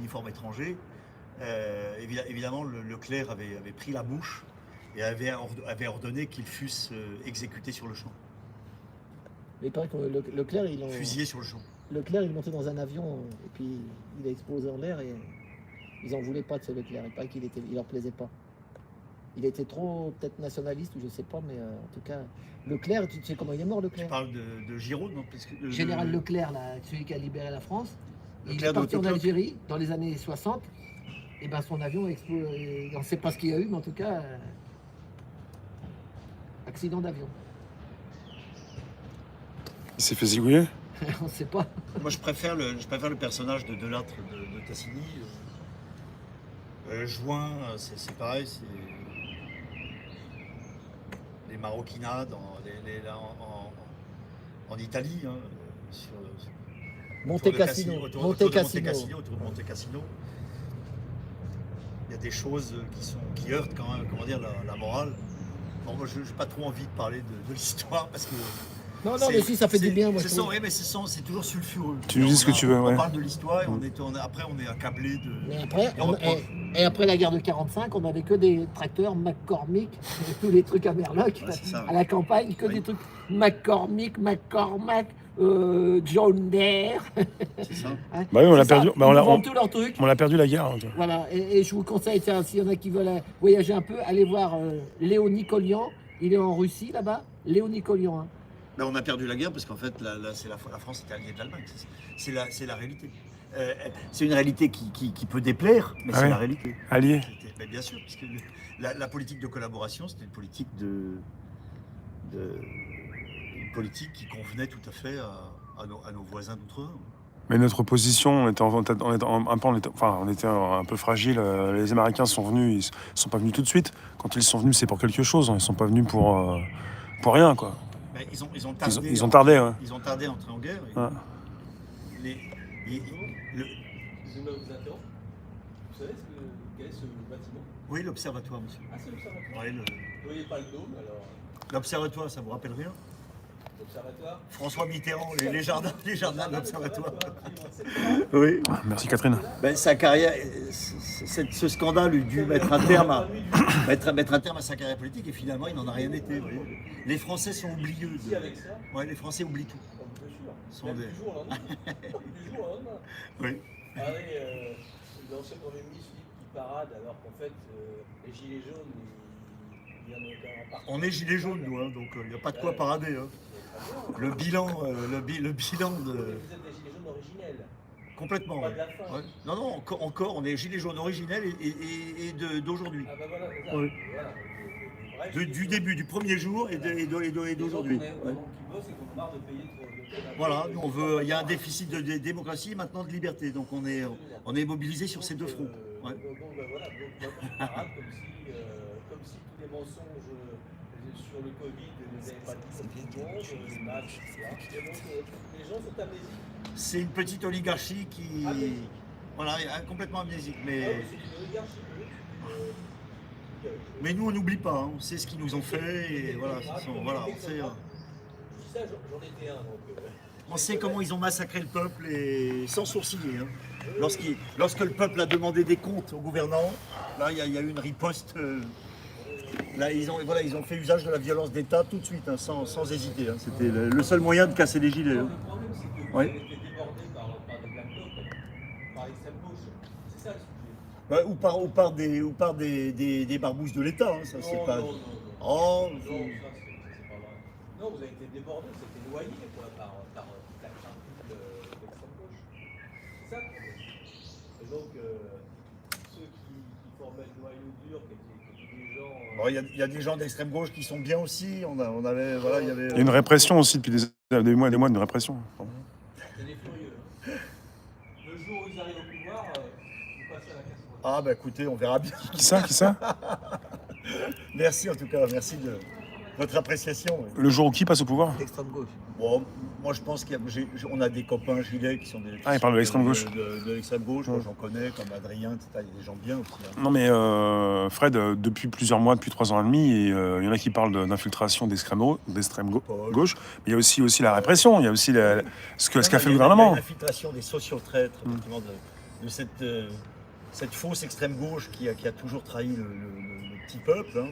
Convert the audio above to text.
uniforme étranger, évidemment, Leclerc avait pris la mouche et avait ordonné qu'ils fussent exécutés sur le champ, Mais il paraît que Leclerc, fusillés sur le champ. Leclerc, il montait dans un avion et puis il a explosé en l'air et ils en voulaient pas de ce Leclerc. Il paraît il leur plaisait pas. Il était trop peut-être nationaliste ou je sais pas, mais en tout cas, Leclerc, tu sais comment il est mort, Tu Leclerc? parles de Giraud, non? Général Leclerc, là, celui qui a libéré la France. Il Leclerc est de parti en Haute-Cloque. Algérie dans les années 60. Et ben son avion a explosé. On ne sait pas ce qu'il y a eu, mais en tout cas, accident d'avion. Il s'est fait zigouiller. On ne sait pas. Moi, je préfère le personnage de Delattre de Tassigny. Juin, c'est pareil, c'est les maroquinades en Italie, hein, Monte Cassino. autour de Monte Cassino. Il y a des choses qui heurtent quand même, comment dire, la morale. Bon, moi, je n'ai pas trop envie de parler de l'histoire parce que Non, mais si, ça fait du bien, moi. c'est toujours sulfureux. Tu nous dis ce que tu veux, ouais. On parle de l'histoire et après on est accablé de. Mais après, Et après la guerre de 45, on n'avait que des tracteurs McCormick, tous les trucs à Merloc, Ouais, c'est ça, ouais. à la campagne, que Oui. des trucs McCormick, John Deere. C'est ça. Hein, Bah oui, on l'a c'est ça. perdu. Bah, Ils vendent tous leurs trucs. On a perdu la guerre. Hein. Voilà, et je vous conseille, tiens, s'il y en a qui veulent voyager un peu, allez voir Léo Nicolian. Il est en Russie là-bas. Léo Nicolian. Hein. Ben, on a perdu la guerre parce qu'en fait, la France était alliée de l'Allemagne. C'est la réalité. C'est une réalité qui peut déplaire, mais Ah c'est ouais. la réalité. Allié. Mais bien sûr, puisque la politique de collaboration, c'était une politique une politique qui convenait tout à fait à nos voisins d'outre-Rhin. Mais notre position, on était un peu fragile. Les Américains sont venus, ils sont pas venus tout de suite. Quand ils sont venus, c'est pour quelque chose. Hein. Ils sont pas venus pour rien, quoi. Ben, ils ont tardé. Ils ont tardé, ouais. Ils ont tardé à entrer en guerre. Et Ouais. Excusez-moi de vous interrompre. Vous savez quel est ce bâtiment? Oui, l'observatoire, monsieur. Ah, c'est l'observatoire. Ouais, Vous ne voyez pas le dôme, alors l'observatoire, ça vous rappelle rien? l'observatoire. François Mitterrand, les jardins de l'observatoire. Absolument. Oui. Merci Catherine. Ben, sa carrière, ce scandale eut dû mettre un terme à sa carrière politique et finalement il n'en a rien été. Vous voyez. Les Français sont oublieux. Ici, avec ça, Ouais, les Français oublient tout. bien sûr. Sont Même des- du jour au lendemain. Du jour au lendemain. Oui. Allez, l'ancien Premier ministre Philippe qui parade alors qu'en fait, les gilets jaunes, il y en a aucun parti. On est gilets jaunes, nous, hein, donc il n'y a pas de quoi parader. Hein. Le bilan de. Vous êtes des gilets jaunes originels. Complètement. Pas de Ouais. la fin. Ouais. Non, encore, on est gilets jaunes originels et d'aujourd'hui. Ah bah voilà, c'est ça. Oui. Voilà. Bref, Du début, du premier jour et d'aujourd'hui. Ouais. Qui bossent et qui ont marre de payer trop de Voilà, nous on veut. Il y a un déficit de démocratie et maintenant de liberté, donc on est mobilisé sur ces deux fronts. Ouais. Donc voilà, donc parade comme si tous les mensonges sur le Covid ne les avaient pas dit comme tout le monde, les masques, etc. Et donc les gens sont amnésiques. C'est une petite oligarchie qui. Amnésique. Voilà, complètement amnésique. Ah oui, c'est une oligarchie. Mais nous on n'oublie pas, hein, on sait ce qu'ils nous ont fait et voilà, voilà on sait. Je dis ça, j'en étais un. Donc, On sait comment ils ont massacré le peuple et sans sourciller. Hein. Lorsque le peuple a demandé des comptes aux gouvernants, là il y a eu une riposte. Là ils ont fait usage de la violence d'État tout de suite, hein, sans hésiter. Hein. C'était le seul moyen de casser les gilets. Hein. le problème, c'est que vous Oui. avez été débordé par des black blocs, par l'extrême gauche. C'est ça le sujet. Ouais, ou par des barbouzes de l'État. Hein, ça c'est pas. Non, Oh, ça, c'est pas vrai. Non, vous avez été débordé, vous avez été noyé quoi, par la crapule de l'extrême gauche. C'est ça le problème. Et donc, ceux qui formaient le noyau dur, qui étaient des gens. bon, il y a des gens d'extrême gauche qui sont bien aussi. On avait, voilà, il y avait. Il y a une répression aussi depuis des mois de répression. C'est des furieux. Hein. Le jour où ils arrivent au pouvoir, vous passez à la casserole. Ah bah écoutez, on verra bien. Qui ça? Merci en tout cas, merci de votre appréciation. Ouais. Le jour où qui passe au pouvoir? L'extrême gauche. Bon, moi je pense qu'on a des copains gilets qui sont des. Ah, il parle de l'extrême gauche. De l'extrême gauche, moi j'en connais, comme Adrien, etc. Il y a des gens bien aussi. Hein. Non mais Fred, depuis plusieurs mois, depuis 3 ans et demi, et, il y en a qui parlent d'infiltration d'extrême gauche, mais il y a aussi la répression, il y a aussi ce qu'a fait le Il y a gouvernement. l'infiltration des sociotraîtres, effectivement, cette fausse extrême gauche qui a toujours trahi le petit peuple. Hein.